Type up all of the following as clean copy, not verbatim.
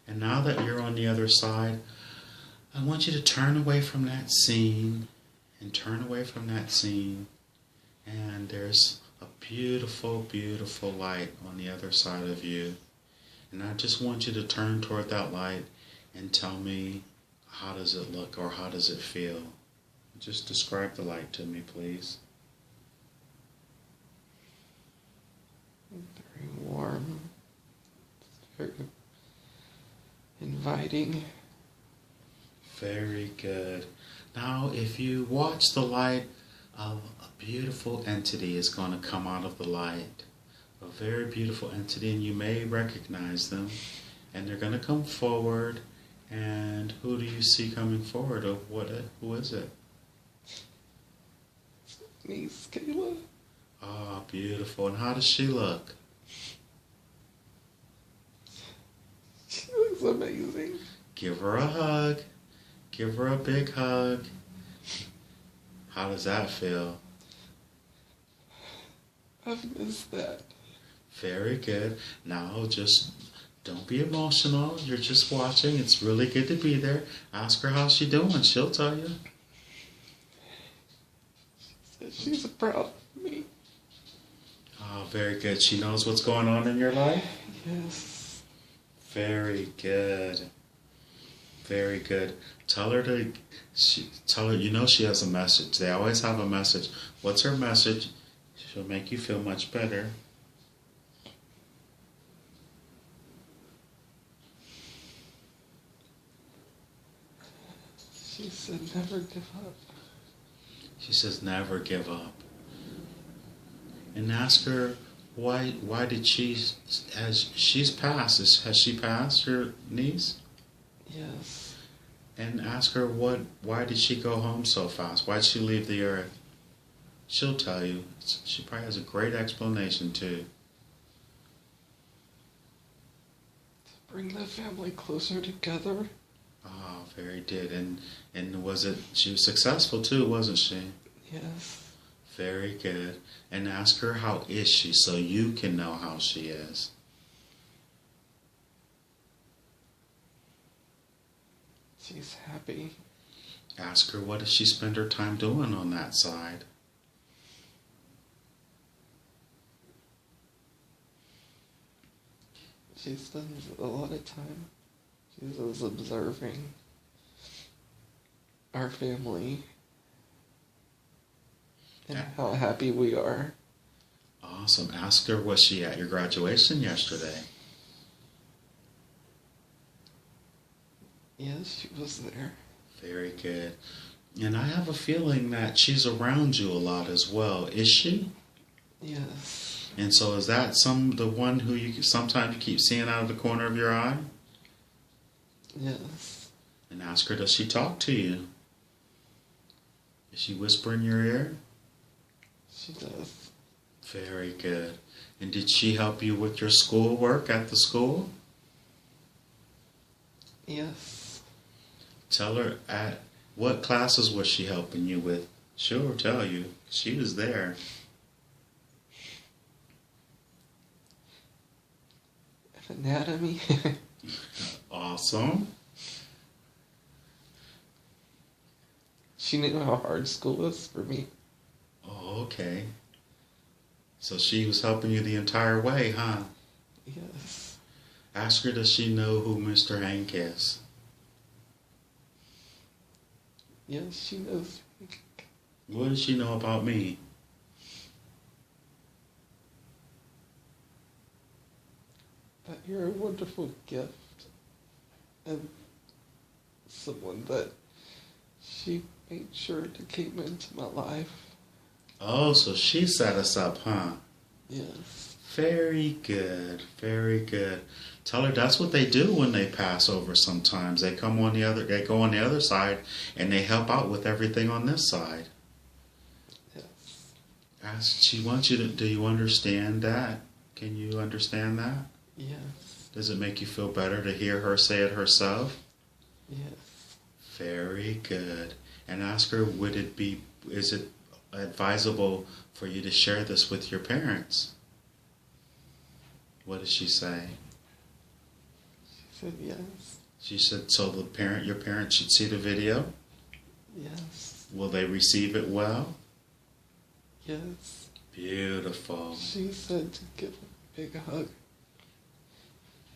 And now that you're on the other side, I want you to turn away from that scene and turn away from that scene. And there's a beautiful, beautiful light on the other side of you. And I just want you to turn toward that light and tell me, how does it look or how does it feel? Just describe the light to me, please. Very warm. Very inviting. Very good. Now, if you watch the light, a beautiful entity is going to come out of the light. A very beautiful entity, and you may recognize them. And they're going to come forward. And who do you see coming forward? Who is it? Niece Kayla. Ah, beautiful. And how does she look? She looks amazing. Give her a hug. Give her a big hug. How does that feel? I've missed that. Very good. Now just don't be emotional. You're just watching. It's really good to be there. Ask her how she's doing. She'll tell you. She says she's proud of me. Oh, very good. She knows what's going on in your life? Yes. Very good. Very good. Tell her, you know she has a message. They always have a message. What's her message? She'll make you feel much better. She said never give up. She says never give up. And ask her why did she's passed? Has she passed, your niece? Yes. And ask her why did she go home so fast? Why did she leave the earth? She'll tell you. She probably has a great explanation too. To bring the family closer together. Oh, very good. And she was successful too, wasn't she? Yes. Very good. And ask her how is she so you can know how she is. She's happy. Ask her what does she spend her time doing on that side. She spends a lot of time. She's observing our family and how happy we are. Awesome. Ask her, was she at your graduation yesterday? Yes, she was there. Very good. And I have a feeling that she's around you a lot as well. Is she? Yes. And so is that the one who you sometimes keep seeing out of the corner of your eye? Yes. And ask her, does she talk to you? Does she whisper in your ear? She does. Very good. And did she help you with your schoolwork at the school? Yes. Tell her at what classes was she helping you with? She'll tell you. She was there. Anatomy. Awesome. She knew how hard school was for me. Oh, okay. So she was helping you the entire way, huh? Yes. Ask her, does she know who Mr. Hank is? Yes, she knows. What does she know about me? That you're a wonderful gift. And someone that she made sure to came into my life. Oh, so she set us up, huh? Yes. Very good, very good. Tell her that's what they do when they pass over sometimes. They go on the other side and they help out with everything on this side. Yes. She wants you to, do you understand that? Can you understand that? Yes. Does it make you feel better to hear her say it herself? Yes. Very good. And ask her, is it advisable for you to share this with your parents? What does she say? She said yes. She said, so your parents should see the video? Yes. Will they receive it well? Yes. Beautiful. She said to give them a big hug.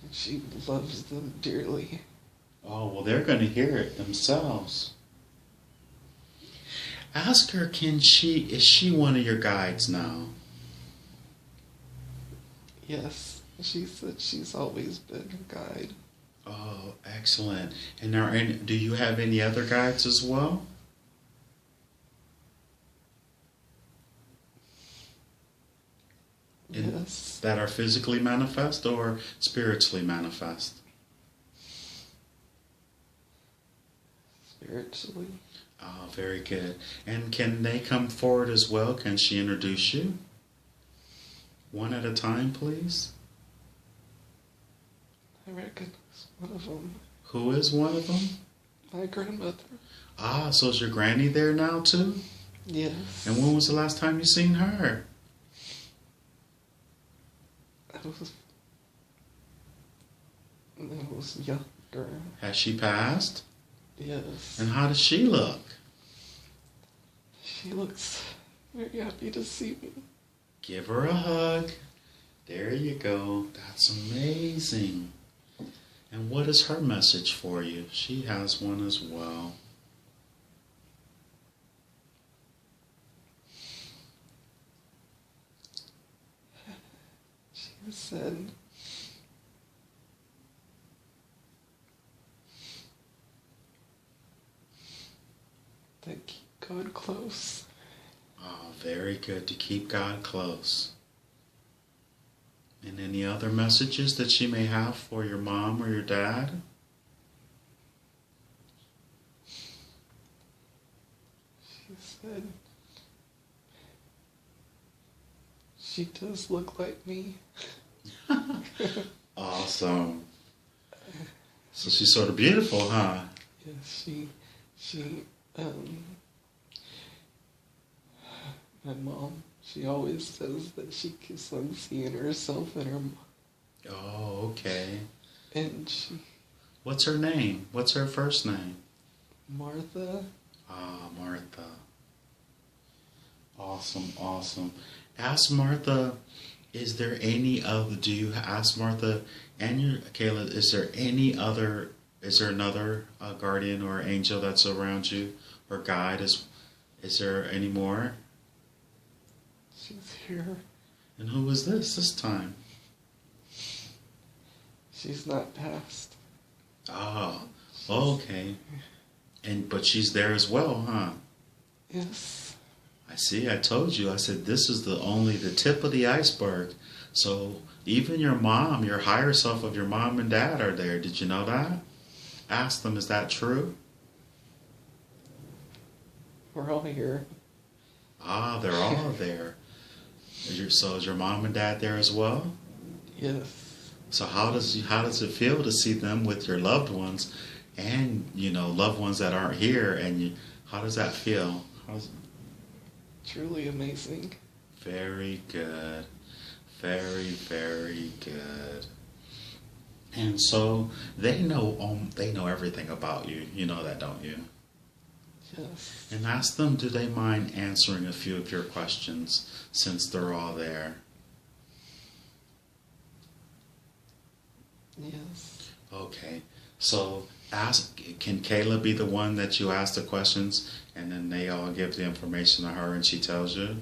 And she loves them dearly. Oh, well, they're going to hear it themselves. Ask her, is she one of your guides now? Yes. She said she's always been a guide. Oh, excellent. And do you have any other guides as well? Yes. That are physically manifest or spiritually manifest? Spiritually. Oh, very good. And can they come forward as well? Can she introduce you? One at a time, please. I recognize one of them. Who is one of them? My grandmother. Ah, so is your granny there now too? Yes. And when was the last time you seen her? I was younger. Has she passed? Yes. And how does she look? She looks very happy to see me. Give her a hug. There you go. That's amazing. And what is her message for you? She has one as well. She said, that keep God close. Oh, very good, to keep God close. And any other messages that she may have for your mom or your dad? She said, she does look like me. Awesome. So she's sort of beautiful, huh? Yes, my mom, she always says that she keeps on seeing herself in her mom. Oh, okay. And she... What's her name? What's her first name? Martha. Ah, Martha. Awesome, awesome. Ask Martha, do you ask Martha and Kayla, is there another guardian or angel that's around you, or guide? Is there any more? She's here. And who was this time? She's not passed. Oh, okay. But she's there as well, huh? Yes. I see. I told you. I said this is only the tip of the iceberg. So even your mom, your higher self of your mom and dad are there. Did you know that? Ask them, is that true? We're all here. Ah, they're all there. So is your mom and dad there as well? Yes. So how does it feel to see them with your loved ones, and loved ones that aren't here? And how does that feel? Truly amazing. Very good. Very, very good. And so they know everything about you. You know that, don't you? Yes. And ask them, do they mind answering a few of your questions since they're all there? Yes. Okay. So can Kayla be the one that you ask the questions and then they all give the information to her and she tells you?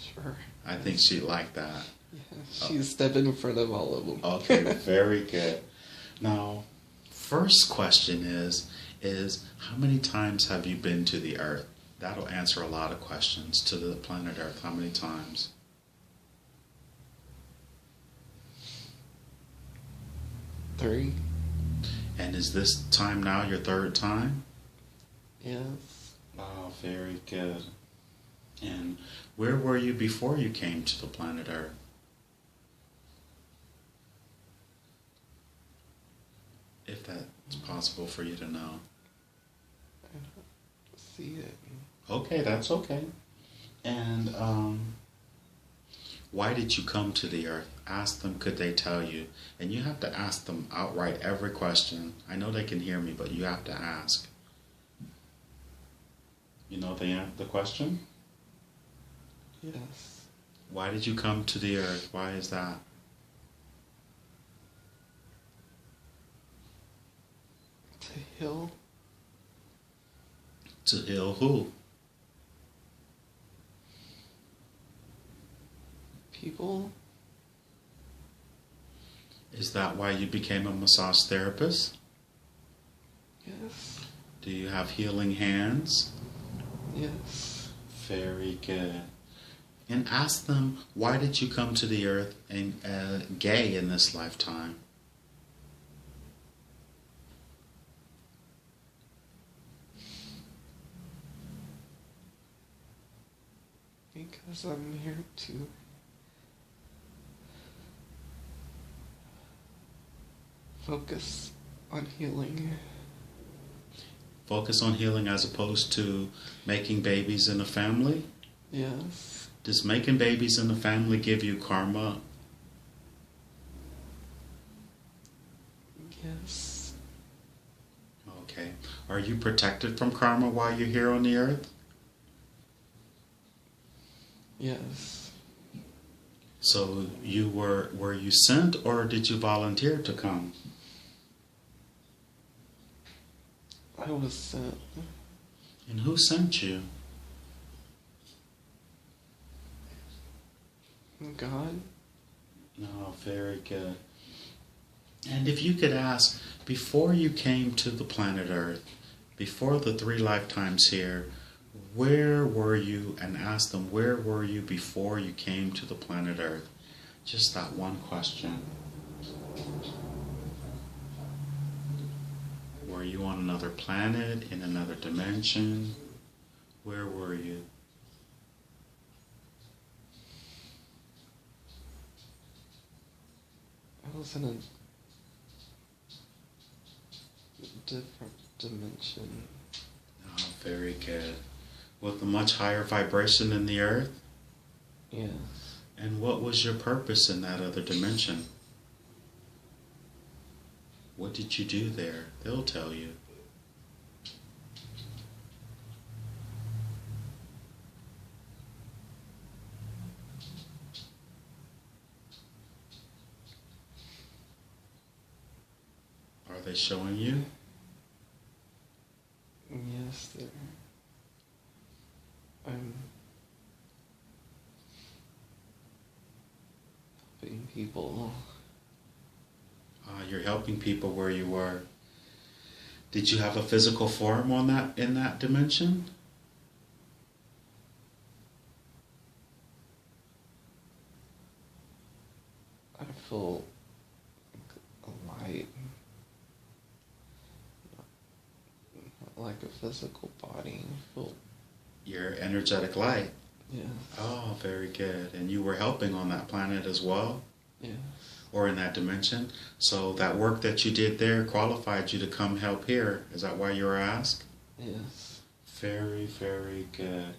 Sure. I think she'd like that. Yeah, she's stepping in front of all of them. Okay, very good. Now, first question is how many times have you been to the Earth? That'll answer a lot of questions. To the planet Earth, how many times? 3. And is this time now your 3rd time? Yes. Oh, very good. And where were you before you came to the planet Earth? If that's possible for you to know. I don't see it. Okay, that's okay. And Why did you come to the earth? Ask them, could they tell you? And you have to ask them outright every question. I know they can hear me, but you have to ask. You know the question? Yes. Why did you come to the earth? Why is that? To heal. To heal who? People. Is that why you became a massage therapist? Yes. Do you have healing hands? Yes. Very good. And ask them, why did you come to the earth and gay in this lifetime? Because I'm here to focus on healing. Focus on healing as opposed to making babies in a family? Yes. Does making babies in a family give you karma? Yes. Okay. Are you protected from karma while you're here on the earth? Yes. So you were you sent or did you volunteer to come? I was sent. And who sent you? God. Oh, very good. And if you could ask, before you came to the planet Earth, before the 3 lifetimes here, where were you? And ask them, where were you before you came to the planet Earth? Just that one question. Were you on another planet, in another dimension? Where were you? I was in a different dimension. Oh, very good. With a much higher vibration than the Earth? Yes. And what was your purpose in that other dimension? What did you do there? They'll tell you. Are they showing you? Yes, I'm helping people. You're helping people where you were. Did you have a physical form on that in that dimension? I feel a light, not like a physical body. I feel. Your energetic light. Yes. Oh, very good. And you were helping on that planet as well? Yes. Or in that dimension. So that work that you did there qualified you to come help here. Is that why you were asked? Yes. Very, very good.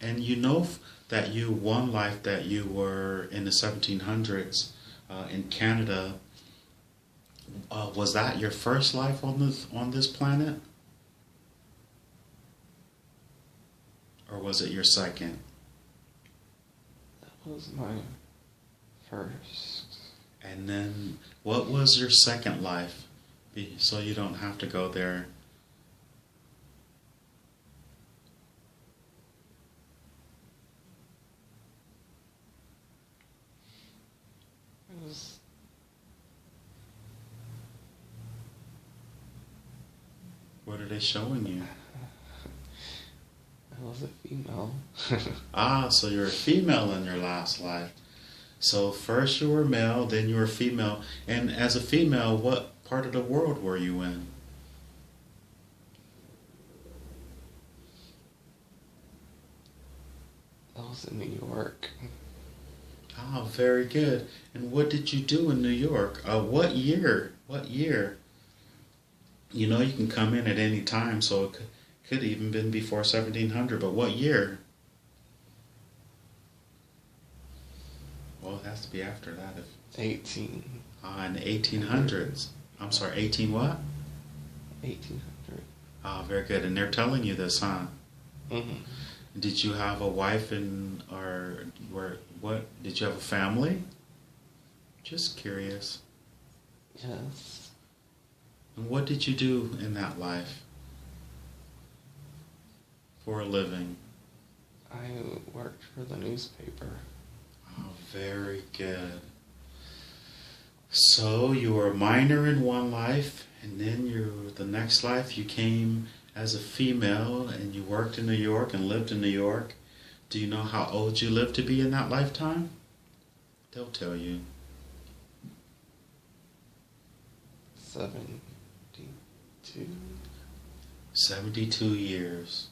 And you know that you, one life that you were in the 1700s in Canada, was that your first life on this planet? Or was it your second? That was my first. And then, what was your second life? So you don't have to go there. It was. What are they showing you? I was a female. So you're a female in your last life. So first you were male, then you were female. And as a female, what part of the world were you in? I was in New York. Oh, very good. And what did you do in New York? What year? What year? You know you can come in at any time, so it could even been before 1700, but what year? Well, it has to be after that. If 18. in the 1800s. I'm sorry, 18 what? 1800. Ah, very good. And they're telling you this, huh? Mm-hmm. Did you have a wife what? Did you have a family? Just curious. Yes. And what did you do in that life for a living? I worked for the newspaper. Oh, very good. So you were a minor in one life, and then the next life you came as a female, and you worked in New York and lived in New York. Do you know how old you lived to be in that lifetime? They'll tell you. 72. 72 years.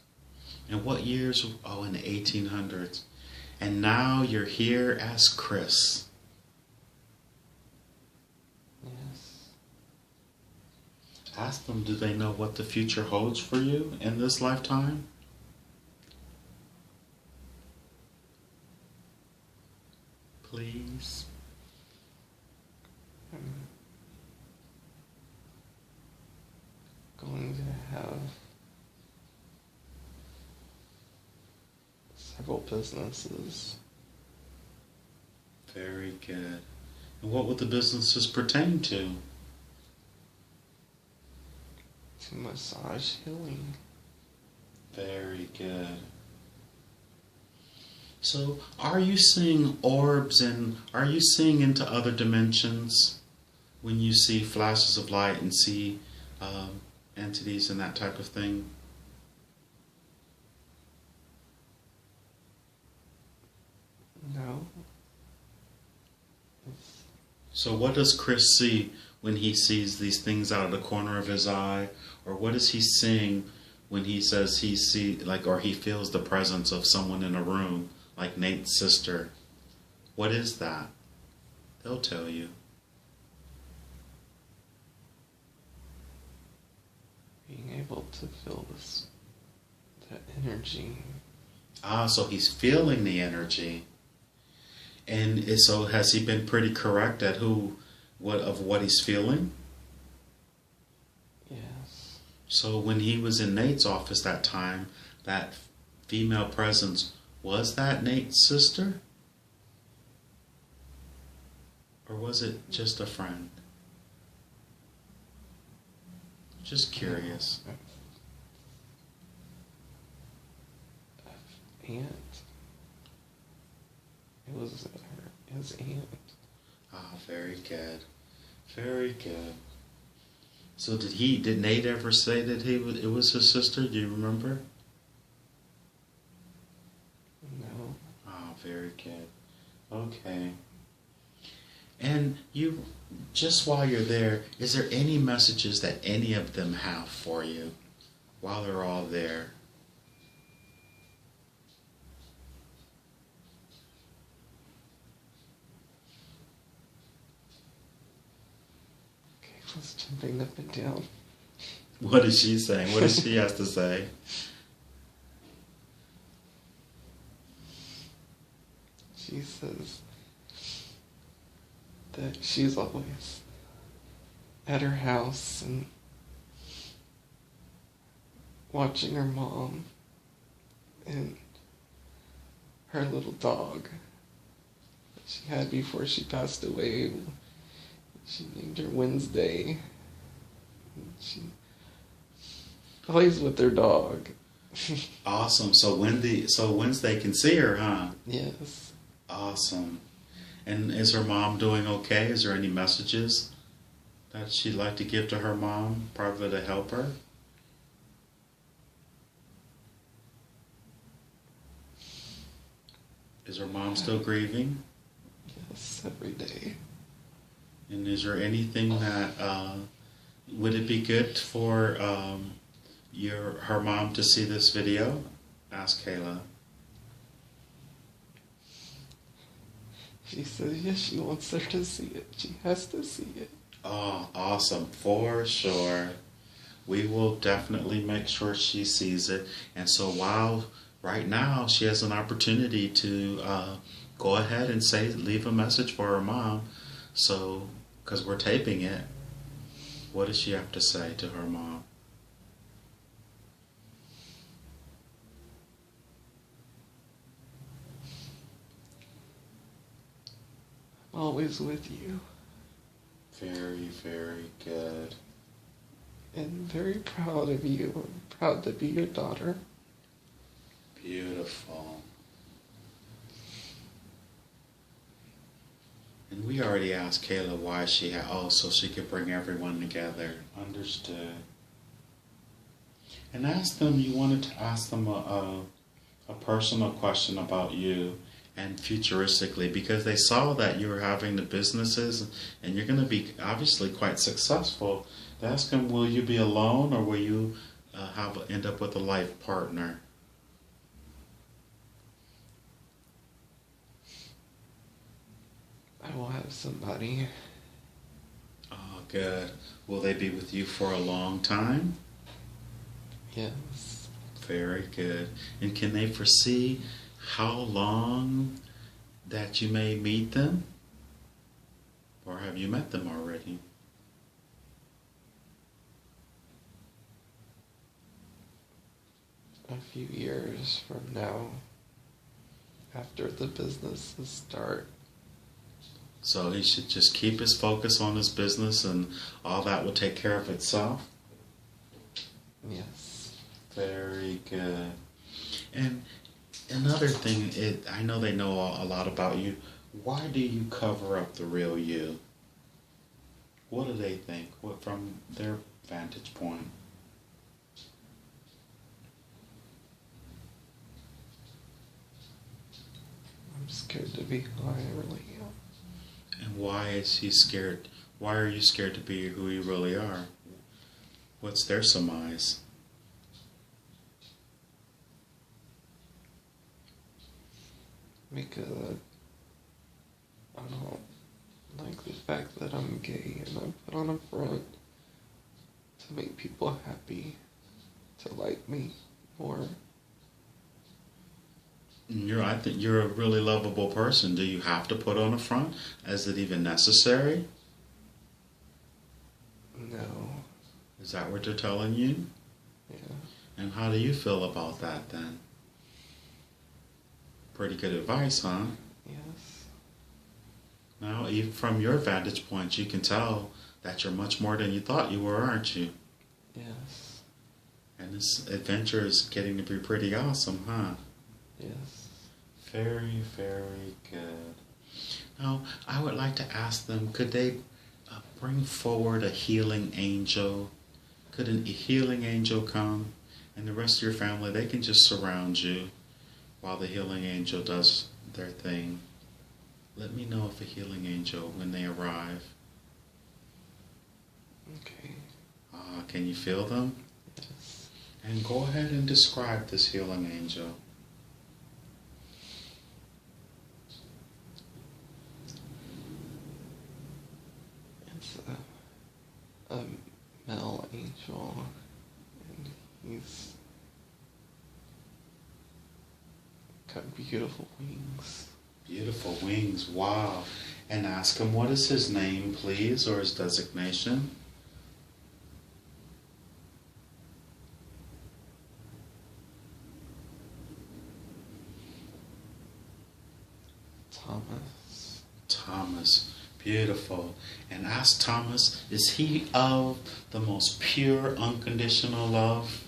And what years? Oh, in the 1800s. And now you're here as Chris. Yes. Ask them, do they know what the future holds for you in this lifetime? Please. I'm going to have several businesses. Very good. And what would the businesses pertain to? To massage healing. Very good. So, are you seeing orbs and are you seeing into other dimensions when you see flashes of light and see entities and that type of thing? No. So what does Chris see when he sees these things out of the corner of his eye? Or what is he seeing when he says he or he feels the presence of someone in a room, like Nate's sister? What is that? They'll tell you. Being able to feel that energy. Ah, so he's feeling the energy. And so has he been pretty correct at what he's feeling? Yes. So when he was in Nate's office that time, that female presence, was that Nate's sister? Or was it just a friend? Just curious. Aunt. It was his aunt. Ah, very good. Very good. So did Nate ever say that it was his sister? Do you remember? No. Ah, very good. Okay. And just while you're there, is there any messages that any of them have for you while they're all there? Kayla's jumping up and down. What is she saying? What does she have to say? She says that she's always at her house and watching her mom and her little dog that she had before she passed away. She named her Wednesday. And she plays with their dog. Awesome. So Wednesday can see her, huh? Yes. Awesome. And is her mom doing okay? Is there any messages that she'd like to give to her mom, probably to help her? Is her mom still grieving? Yes, every day. And is there anything that, would it be good for her mom to see this video? Ask Kayla. She says, yes, she wants her to see it. She has to see it. Oh, awesome. For sure. We will definitely make sure she sees it. And so right now she has an opportunity to go ahead and leave a message for her mom. So, because we're taping it, what does she have to say to her mom? I'm always with you. Very, very good. And very proud of you. I'm proud to be your daughter. Beautiful. And we already asked Kayla why she had, so she could bring everyone together. Understood. And you wanted to ask them a personal question about you and futuristically, because they saw that you were having the businesses and you're going to be obviously quite successful. They asked them, will you be alone or will you end up with a life partner? I will have somebody. Oh, good. Will they be with you for a long time? Yes. Very good. And can they foresee how long that you may meet them? Or have you met them already? A few years from now, after the businesses start. So he should just keep his focus on his business and all that will take care of itself? Yes. Very good. And another thing, I know they know a lot about you. Why do you cover up the real you? What do they think? What from their vantage point? I'm scared to be who I really am. And why is he scared? Why are you scared to be who you really are? What's their surmise? Because I don't like the fact that I'm gay and I put on a front to make people happy, to like me more. I think you're a really lovable person. Do you have to put on a front? Is it even necessary? No. Is that what they're telling you? Yeah. And how do you feel about that then? Pretty good advice, huh? Yes. Now, even from your vantage point, you can tell that you're much more than you thought you were, aren't you? Yes. And this adventure is getting to be pretty awesome, huh? Yes. Very, very good. Now, I would like to ask them, could they bring forward a healing angel? Could a healing angel come? And the rest of your family, they can just surround you while the healing angel does their thing. Let me know if a healing angel, when they arrive. Okay. Can you feel them? Yes. And go ahead and describe this healing angel. It's a male angel, and he's got beautiful wings. Beautiful wings, wow. And ask him, what is his name, please, or his designation? Thomas. Thomas, beautiful. And ask Thomas, is he of the most pure, unconditional love?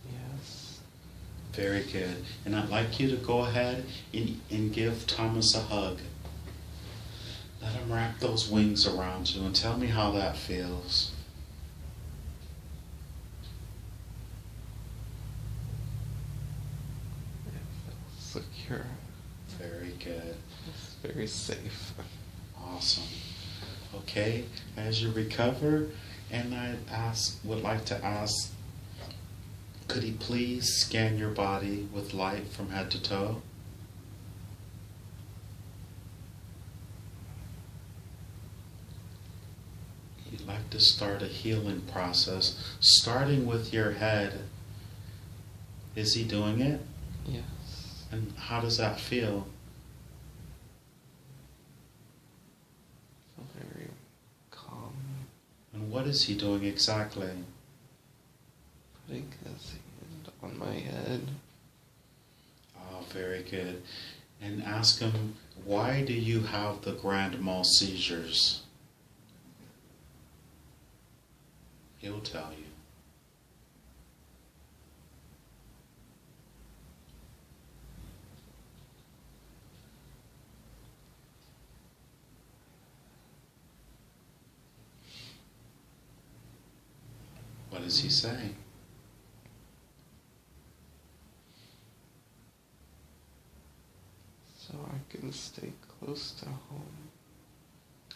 Yes. Very good. And I'd like you to go ahead and give Thomas a hug. Let him wrap those wings around you and tell me how that feels. It feels secure. Very good. It's very safe. Awesome. Okay, as you recover, and I would like to ask, could he please scan your body with light from head to toe? He'd like to start a healing process, starting with your head. Is he doing it? Yes. And how does that feel? Feel very calm. And what is he doing exactly? Putting his hand on my head. Oh, very good. And ask him, why do you have the grand mal seizures? He'll tell you. What does he say? So I can stay close to home.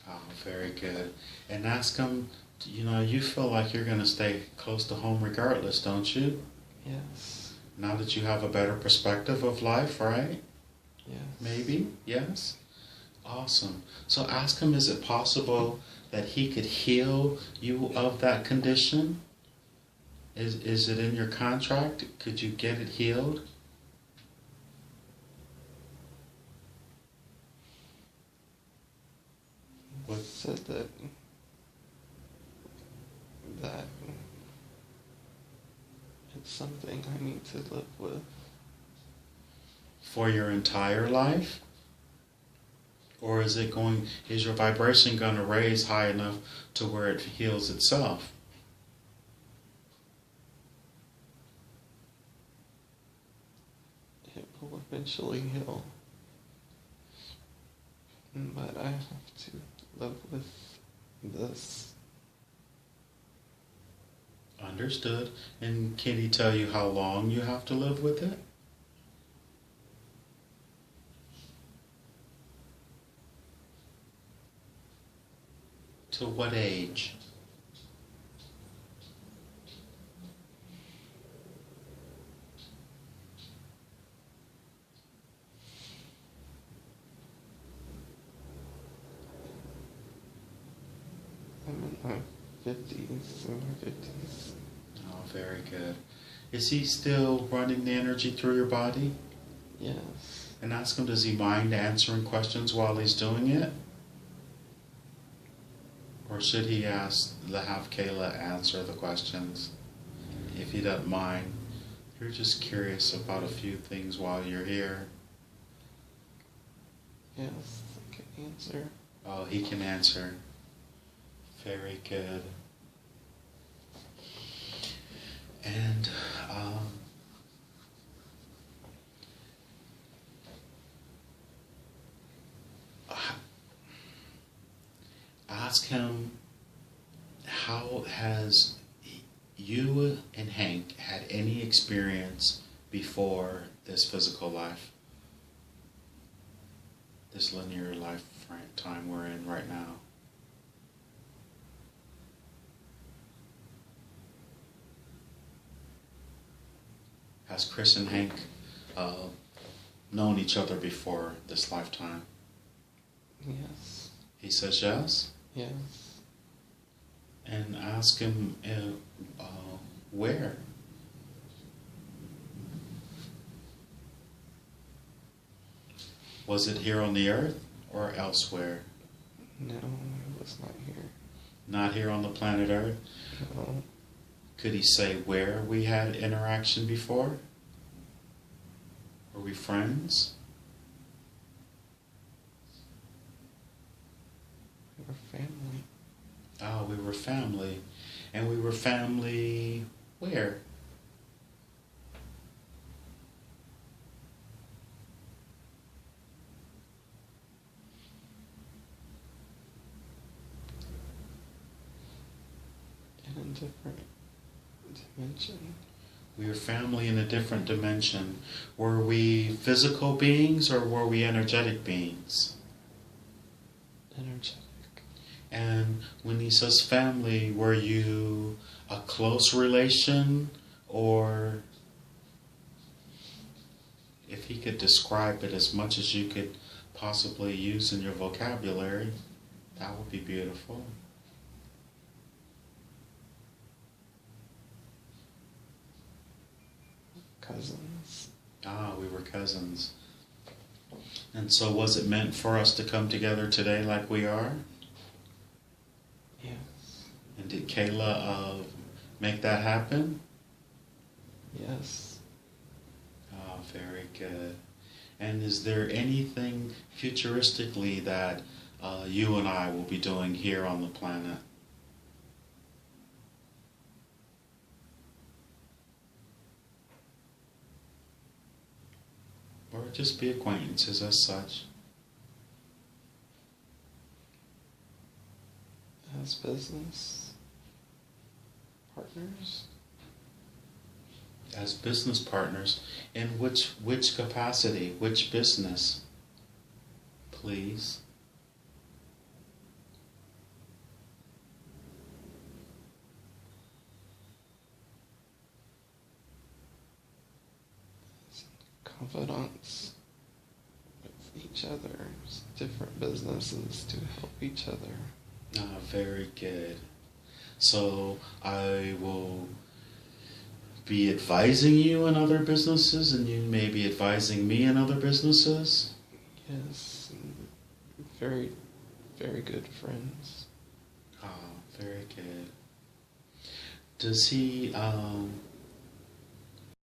Oh, very good. And ask him, you feel like you're going to stay close to home regardless, don't you? Yes. Now that you have a better perspective of life, right? Yes. Maybe? Yes? Awesome. So ask him, is it possible that he could heal you of that condition? Is it in your contract? Could you get it healed? What said that it's something I need to live with. For your entire life? Or is your vibration going to raise high enough to where it heals itself? It will eventually heal. But I have to live with this. Understood. And can he tell you how long you have to live with it? To what age? I'm in my 50s. Oh, very good. Is he still running the energy through your body? Yes. And ask him, does he mind answering questions while he's doing it? Or should he have Kayla answer the questions? If he doesn't mind. You're just curious about a few things while you're here. Yes, I can answer. Oh, he can answer. Very good. And ask him, how has you and Hank had any experience before this physical life? This linear lifetime we're in right now. Has Chris and Hank known each other before this lifetime? Yes. He says yes? Yes. And ask him where? Was it here on the earth or elsewhere? No, it was not here. Not here on the planet Earth? No. Could he say where we had interaction before? Were we friends? We were family. Oh, we were family. And we were family where? In a different dimension. We were family in a different dimension. Were we physical beings or were we energetic beings? Energetic. And when he says family, were you a close relation, or if he could describe it as much as you could possibly use in your vocabulary, that would be beautiful. Cousins. Ah, we were cousins. And so was it meant for us to come together today like we are? Yes. And did Kayla make that happen? Yes. Ah, very good. And is there anything futuristically that you and I will be doing here on the planet? Or just be acquaintances as such? As business partners? As business partners, in which capacity, which business, please? Confidants with each other, different businesses to help each other. Ah, very good. So I will be advising you in other businesses, and you may be advising me in other businesses. Yes, and very, very good friends. Ah, very good. Does he